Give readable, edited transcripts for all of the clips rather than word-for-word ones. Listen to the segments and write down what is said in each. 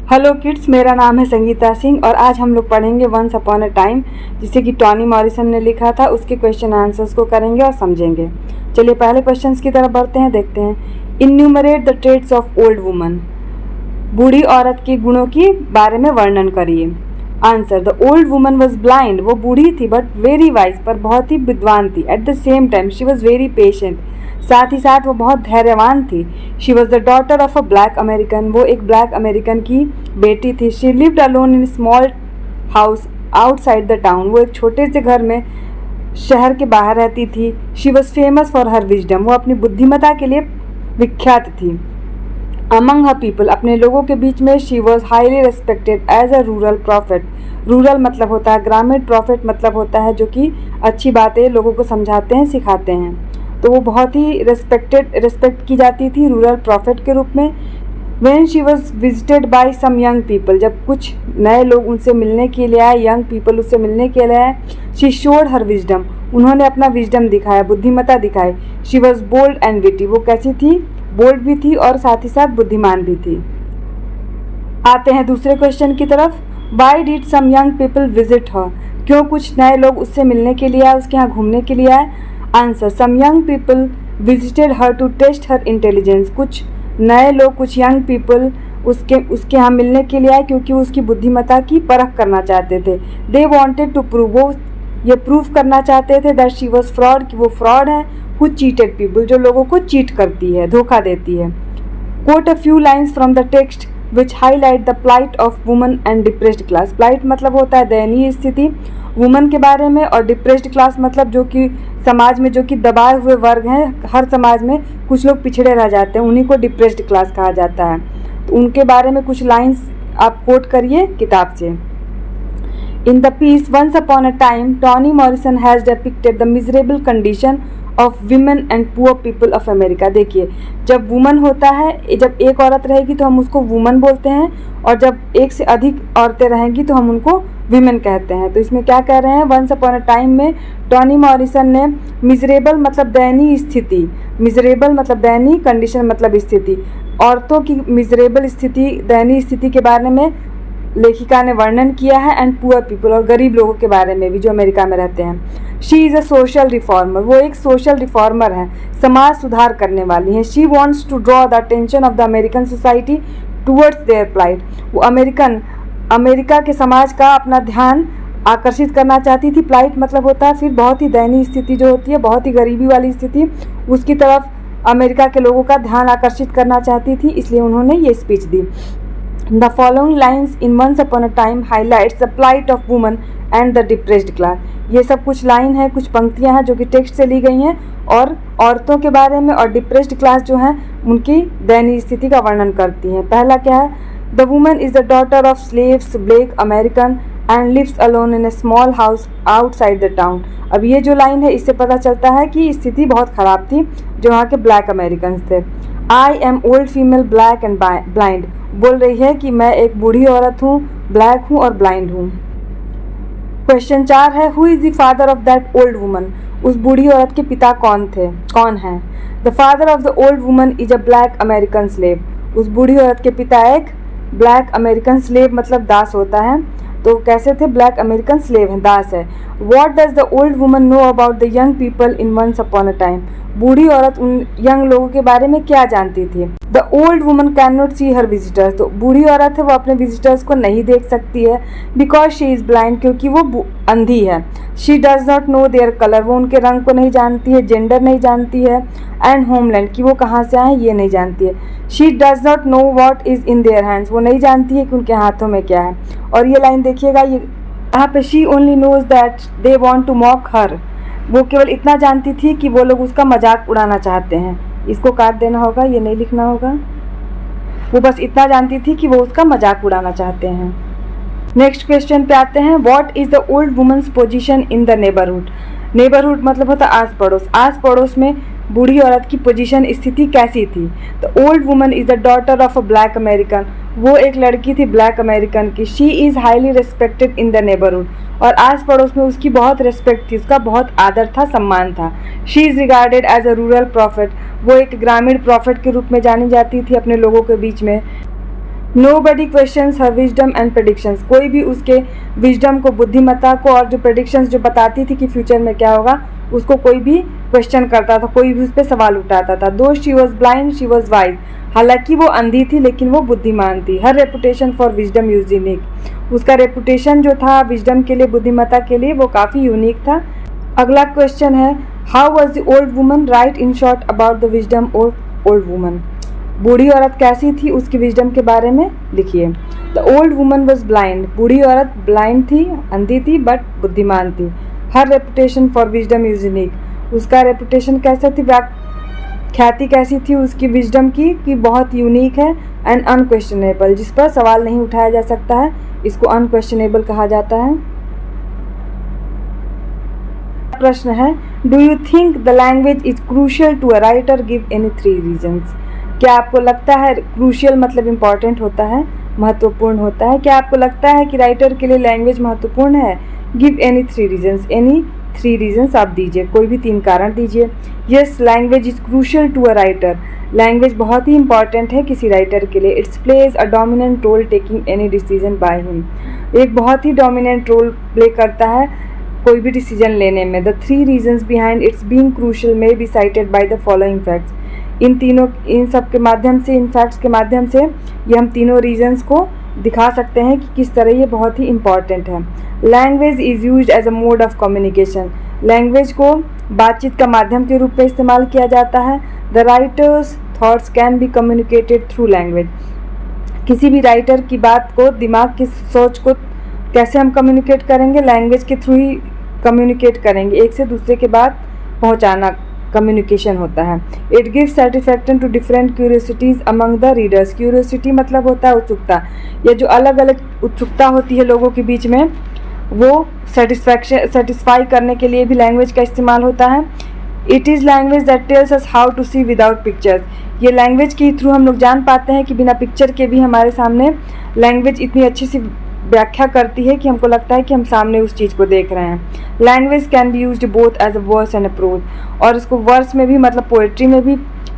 Hello kids, मेरा नाम है संगीता सिंह और आज हम लोग पढ़ेंगे वंस अपॉन अ टाइम, जिसे कि टॉनी मॉरिसन ने लिखा था। उसके क्वेश्चन आंसर्स को करेंगे और समझेंगे। चलिए पहले क्वेश्चंस की तरफ बढ़ते हैं, देखते हैं। Enumerate the traits of old woman. बूढ़ी औरत के गुणों के बारे में वर्णन करिए। Answer: the old woman was blind. वो बूढ़ी थी बट वेरी वाइज, पर बहुत ही विद्वान थी। At the same time she was very patient. साथ ही साथ वो बहुत धैर्यवान थी। She was the daughter of a black American. वो एक ब्लैक अमेरिकन की बेटी थी। She lived alone in small house outside the town. वो एक छोटे से घर में शहर के बाहर रहती थी। She was famous for her wisdom. वो अपनी बुद्धिमता के लिए विख्यात थी। अमंग हर पीपल, अपने लोगों के बीच में she was highly respected as a rural prophet. Rural मतलब होता है ग्रामीण, प्रॉफिट मतलब होता है जो कि अच्छी बातें लोगों को समझाते हैं, सिखाते हैं। तो वो बहुत ही रेस्पेक्ट की जाती थी रूरल प्रॉफिट के रूप में। When she was visited by some young people, जब कुछ नए लोग उनसे मिलने के लिए आए, यंग पीपल उससे मिलने के लिए आए, she showed her wisdom, उन्होंने अपना विजडम दिखाया, बुद्धिमता दिखाई। She was bold and witty, वो कैसी थी? बोल्ड भी थी और साथ ही साथ बुद्धिमान भी थी। आते हैं दूसरे क्वेश्चन की तरफ। Why did some young people visit her? क्यों कुछ नए लोग उससे मिलने के लिए आए, उसके यहाँ घूमने के लिए आए? Answer: some young people visited her to test her intelligence। कुछ नए लोग, कुछ यंग पीपल उसके यहाँ मिलने के लिए आए क्योंकि उसकी बुद्धिमत्ता की परख करना चाहते थे। दे वॉन्टेड टू प्रूव, वो ये प्रूव करना चाहते थे दैट शी वॉज फ्रॉड, कि वो फ्रॉड है। हु चीटेड पीपल, जो लोगों को चीट करती है, धोखा देती है। Quote a few lines from the text which highlight the plight of woman and depressed class. Plight मतलब होता है दयनीय स्थिति वुमन के बारे में, और डिप्रेस्ड क्लास मतलब जो कि समाज में जो कि दबाए हुए वर्ग हैं। हर समाज में कुछ लोग पिछड़े रह जाते हैं, उन्हीं को डिप्रेस्ड क्लास कहा जाता है। तो उनके बारे में कुछ लाइंस आप कोट करिए किताब से। In the piece Once Upon a Time, Toni Morrison has depicted the miserable condition of women and poor people of America। देखिए, जब वुमन होता है, जब एक औरत रहेगी तो हम उसको वुमन बोलते हैं, और जब एक से अधिक औरतें रहेंगी तो हम उनको विमेन कहते हैं। तो इसमें क्या कह रहे हैं? वंस अपॉन अ टाइम में टॉनी मॉरिसन ने मिजरेबल मतलब दयनीय स्थिति, मिजरेबल मतलब दयनीय, कंडीशन मतलब स्थिति, औरतों की मिजरेबल स्थिति, दयनीय स्थिति के बारे में लेखिका ने वर्णन किया है। एंड पुअर पीपल, और गरीब लोगों के बारे में भी जो अमेरिका में रहते हैं। She is a social reformer, वो एक सोशल रिफॉर्मर है, समाज सुधार करने वाली हैं। She wants to draw the attention of the American society towards their plight. वो अमेरिका के समाज का अपना ध्यान आकर्षित करना चाहती थी। प्लाइट मतलब होता है फिर बहुत ही दयनीय स्थिति जो होती है, बहुत ही गरीबी वाली स्थिति, उसकी तरफ अमेरिका के लोगों का ध्यान आकर्षित करना चाहती थी, इसलिए उन्होंने ये speech the. The following lines in Once Upon a Time highlights the plight of women and the depressed class। ये सब कुछ लाइन है, कुछ पंक्तियां हैं जो कि टेक्स्ट से ली गई हैं और औरतों के बारे में और डिप्रेस्ड क्लास जो हैं उनकी दयनीय स्थिति का वर्णन करती हैं। पहला क्या है? The woman is the daughter of slaves, black American, and lives alone in a small house outside the town. अब ये जो लाइन है इससे पता चलता है कि स्थिति बहुत ख़राब थी जो वहाँ के ब्लैक अमेरिकन थे। I am old female black and blind, बोल रही है कि मैं एक बूढ़ी औरत हूँ, ब्लैक हूँ और ब्लाइंड हूँ। क्वेश्चन 4 है, who is the father of that old woman. उस बूढ़ी औरत के पिता कौन हैं? The father of the old woman is a black American slave. उस बूढ़ी औरत के पिता एक ब्लैक अमेरिकन स्लेव मतलब दास होता है। तो कैसे थे? ब्लैक अमेरिकन स्लेव हैं, दास है। What does the old woman know about the young people in once upon a time. बूढ़ी औरत उन यंग लोगों के बारे में क्या जानती थी? The old woman can not see her visitors. तो बूढ़ी औरत है वो अपने विजिटर्स को नहीं देख सकती है। बिकॉज शी इज़ ब्लाइंड, क्योंकि वो अंधी है। She does not know their colour, वो उनके रंग को नहीं जानती है। जेंडर नहीं जानती है। एंड होमलैंड, कि वो कहाँ से आए ये नहीं जानती है। She does not know what is in their hands, वो नहीं जानती है कि उनके हाथों में क्या है। और ये लाइन देखिएगा, ये यहाँ पे she only knows that they want to mock her. वो केवल इतना जानती थी कि वो लोग उसका मजाक उड़ाना चाहते हैं। इसको काट देना होगा, ये नहीं लिखना होगा। वो बस इतना जानती थी कि वो उसका मजाक उड़ाना चाहते हैं। नेक्स्ट क्वेश्चन पे आते हैं। What is the old woman's position in the neighbourhood. Neighbourhood मतलब होता है आस पड़ोस। आस पड़ोस में बूढ़ी औरत की पोजीशन, स्थिति कैसी थी? The old woman is the daughter of a black American. वो एक लड़की थी ब्लैक अमेरिकन की। She is highly respected in the neighbourhood, और आस पड़ोस में उसकी बहुत रिस्पेक्ट थी, उसका बहुत आदर था, सम्मान था। She is regarded as a rural prophet. वो एक ग्रामीण प्रॉफिट के रूप में जानी जाती थी अपने लोगों के बीच में। Nobody questions her wisdom and predictions. कोई भी उसके विजडम को, बुद्धिमत्ता को और जो प्रेडिक्शंस जो बताती थी कि फ्यूचर में क्या होगा, उसको कोई भी क्वेश्चन करता था, कोई भी उस पर सवाल उठाता था. Though she was blind she was wise. हालांकि वो अंधी थी लेकिन वो बुद्धिमान थी. Her reputation for wisdom use unique. उसका रेपुटेशन जो था विजडम के लिए, बुद्धिमत्ता के लिए, वो काफ़ी यूनिक था. अगला क्वेश्चन है, how was the old woman? Right in short about the wisdom of old woman. बूढ़ी औरत कैसी थी, उसकी विजडम के बारे में लिखिए. The old woman was blind. बूढ़ी औरत ब्लाइंड थी, अंधी थी, बट बुद्धिमान थी. Her reputation for wisdom is unique. उसका रेपुटेशन कैसा थी, ख्याति कैसी थी उसकी विजडम की, कि बहुत यूनिक है. एंड अनक्वेश्चनेबल, जिस पर सवाल नहीं उठाया जा सकता है, इसको अनक्वेश्चनेबल कहा जाता है. प्रश्न है, do you think the language is crucial to a writer? Give any 3 reasons. क्या आपको लगता है, क्रूशियल मतलब इम्पॉर्टेंट होता है, महत्वपूर्ण होता है, क्या आपको लगता है कि राइटर के लिए लैंग्वेज महत्वपूर्ण है? Give any 3 reasons. Any 3 reasons आप दीजिए, कोई भी 3 कारण दीजिए. Yes, language is crucial to a writer. Language बहुत ही इंपॉर्टेंट है किसी राइटर के लिए. It's plays a dominant role taking any decision by him. एक बहुत ही डोमिनेंट रोल प्ले करता है कोई भी डिसीजन लेने में. The 3 reasons behind its being crucial may be cited by the following facts. इन सब के माध्यम से, इन फैक्ट्स के माध्यम से ये हम तीनों रीजन्स को दिखा सकते हैं कि किस तरह ये बहुत ही इम्पॉर्टेंट है. Language is used as a mode of communication. Language को बातचीत का माध्यम के रूप में इस्तेमाल किया जाता है. The writers thoughts can be communicated through language. किसी भी राइटर की बात को, दिमाग की सोच को कैसे हम कम्युनिकेट करेंगे? लैंग्वेज के थ्रू ही कम्युनिकेट करेंगे. एक से दूसरे के बात पहुंचाना कम्युनिकेशन होता है. It gives satisfaction to different curiosities among the readers. Curiosity मतलब होता है उत्सुकता. ये जो अलग अलग उत्सुकता होती है लोगों के बीच में, वो सेटिस्फाई करने के लिए भी लैंग्वेज का इस्तेमाल होता है. It is language that tells us how to see without pictures. ये लैंग्वेज के थ्रू हम लोग जान पाते हैं कि बिना पिक्चर के भी हमारे सामने लैंग्वेज इतनी अच्छी सी व्याख्या करती है कि हमको लगता है कि हम सामने उस चीज़ को देख रहे हैं. Language can be used both as a verse and a prose. और इसको वर्स में भी, मतलब पोएट्री में भी,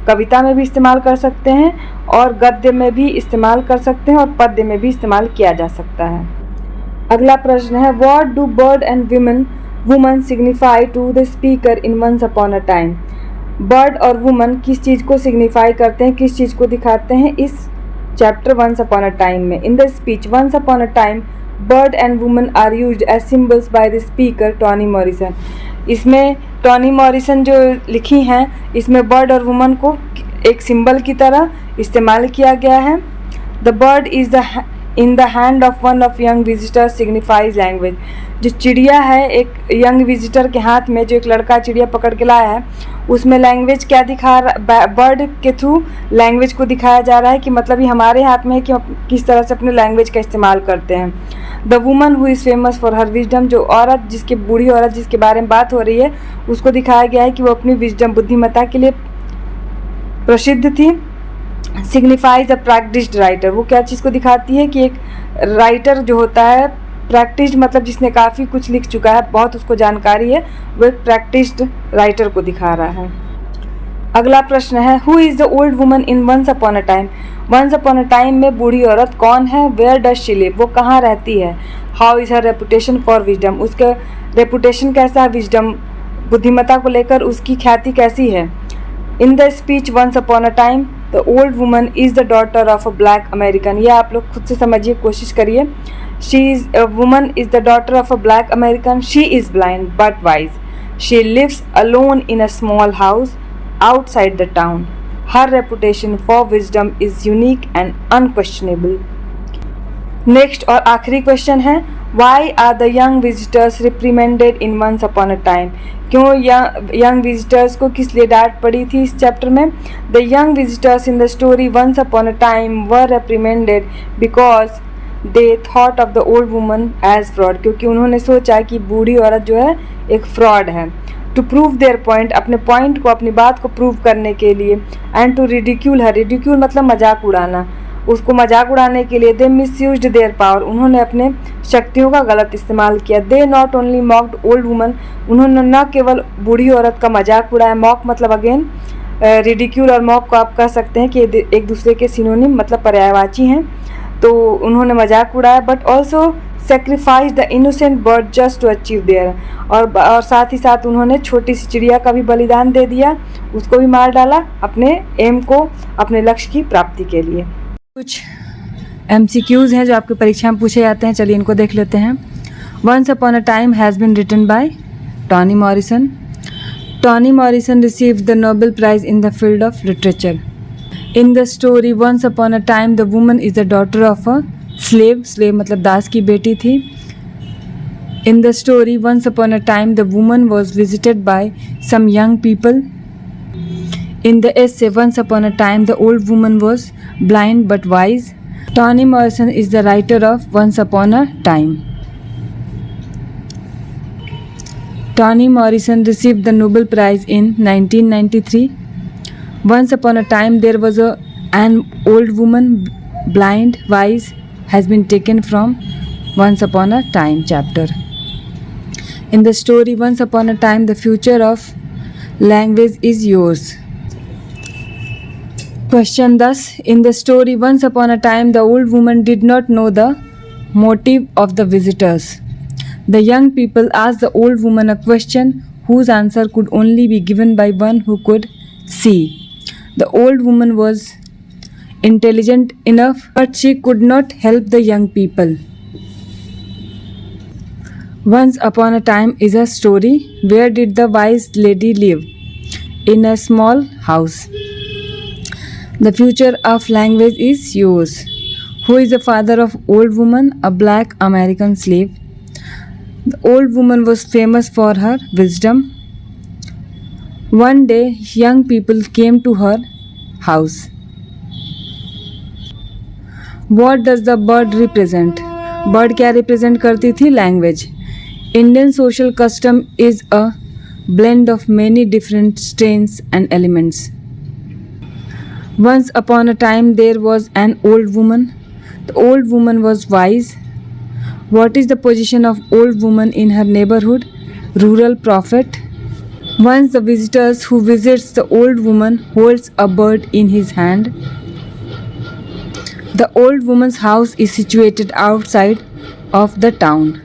कविता में भी इस्तेमाल कर सकते हैं, और गद्य में भी इस्तेमाल कर सकते हैं, और पद्य में भी इस्तेमाल किया जा सकता है. अगला प्रश्न है, what do bird and woman signify to the speaker in once upon a time. Bird और वुमन किस चीज़ को सिग्निफाई करते हैं, किस चीज़ को दिखाते हैं इस chapter once upon a time में. In the speech once upon a time, bird and woman are used as symbols by the speaker Toni Morrison. इसमें टॉनी मॉरिसन जो लिखी हैं, इसमें बर्ड और वुमन को एक सिंबल की तरह इस्तेमाल किया गया है. The bird is in the hand of one of young visitor signifies language. जो चिड़िया है एक यंग विजिटर के हाथ में, जो एक लड़का चिड़िया पकड़ के लाया है, उसमें लैंग्वेज क्या दिखा रहा, बर्ड के थ्रू लैंग्वेज को दिखाया जा रहा है कि मतलब ये हमारे हाथ में है कि हम किस तरह से अपने लैंग्वेज का इस्तेमाल करते हैं. The woman who is famous for her wisdom. जो औरत, जिसके बूढ़ी औरत जिसके बारे में बात हो रही है, उसको दिखाया गया है कि वो अपनी विजडम, बुद्धिमत्ता के लिए प्रसिद्ध थी. सिग्निफाइज अ प्रैक्टिस्ड राइटर. वो क्या चीज़ को दिखाती है कि एक राइटर जो होता है, प्रैक्टिस्ड मतलब जिसने काफ़ी कुछ लिख चुका है, बहुत उसको जानकारी है, वो एक प्रैक्टिस्ड राइटर को दिखा रहा है. अगला प्रश्न है, who is the old woman in once upon a time. Once upon a time में बूढ़ी औरत कौन है? Where does she live. वो कहाँ रहती है? How is her reputation for wisdom. उसका रेपुटेशन कैसा है विजडम, बुद्धिमत्ता को लेकर उसकी ख्याति कैसी है? In the speech once upon a time, the old woman is the daughter of a black American. यह आप लोग खुद से समझिए, कोशिश करिए. She is a woman is the daughter of a black American. She is blind but wise. She lives alone in a small house outside the town. Her reputation for wisdom is unique and unquestionable. Next और आखिरी question है, why are the young visitors reprimanded in once upon a time. क्यों young visitors को किस लिए डांट पड़ी थी इस चैप्टर में? The young visitors in the story once upon a time were reprimanded because they thought of the old woman as fraud. क्योंकि उन्होंने सोचा कि बूढ़ी औरत जो है एक फ्रॉड है. टू प्रूव देयर पॉइंट, अपने पॉइंट को, अपनी बात को प्रूव करने के लिए. And to ridicule her, ridicule मतलब मजाक उड़ाना, उसको मजाक उड़ाने के लिए. दे मिसयूज्ड देयर पावर, उन्होंने अपने शक्तियों का गलत इस्तेमाल किया. They not only mocked old woman, उन्होंने न केवल बूढ़ी औरत का मजाक उड़ाया. मॉक मतलब अगेन रिडिक्यूल और मॉक को आप कह सकते हैं कि एक दूसरे के सिनोनिम मतलब पर्यायवाची हैं. तो उन्होंने मजाक उड़ाया, but also sacrifice the innocent bird just to achieve their, और साथ ही साथ उन्होंने छोटी सी चिड़िया का भी बलिदान दे दिया, उसको भी मार डाला अपने एम को, अपने लक्ष्य की प्राप्ति के लिए। कुछ MCQs हैं जो आपके परीक्षा में पूछे जाते हैं, चलिए इनको देख लेते हैं। Once upon a time has been written by Toni Morrison. Toni Morrison received the Nobel prize in the field of literature. In the story once upon a time the woman is the daughter of a slave, slave मतलब दास की बेटी थी। In the story once upon a time the woman was visited by some young people. In the essay Once Upon a Time, the old woman was blind but wise. Toni Morrison is the writer of Once Upon a Time. Toni Morrison received the Nobel Prize in 1993. Once upon a time, there was an old woman, blind, wise, has been taken from Once Upon a Time chapter. In the story Once Upon a Time, the future of language is yours. Question thus, in the story Once Upon a Time, the old woman did not know the motive of the visitors. The young people asked the old woman a question whose answer could only be given by one who could see. The old woman was intelligent enough, but she could not help the young people. Once upon a time is a story. Where did the wise lady live? In a small house. The future of language is yours. Who is the father of old woman? A black American slave. The old woman was famous for her wisdom. One day, young people came to her house. What does the bird represent? Bird क्या represent करती थी? Language. Indian social custom is a blend of many different strains and elements. Once upon a time there was an old woman. The old woman was wise. What is the position of old woman in her neighborhood? Rural prophet. Once the visitors who visits the old woman holds a bird in his hand. The old woman's house is situated outside of the town.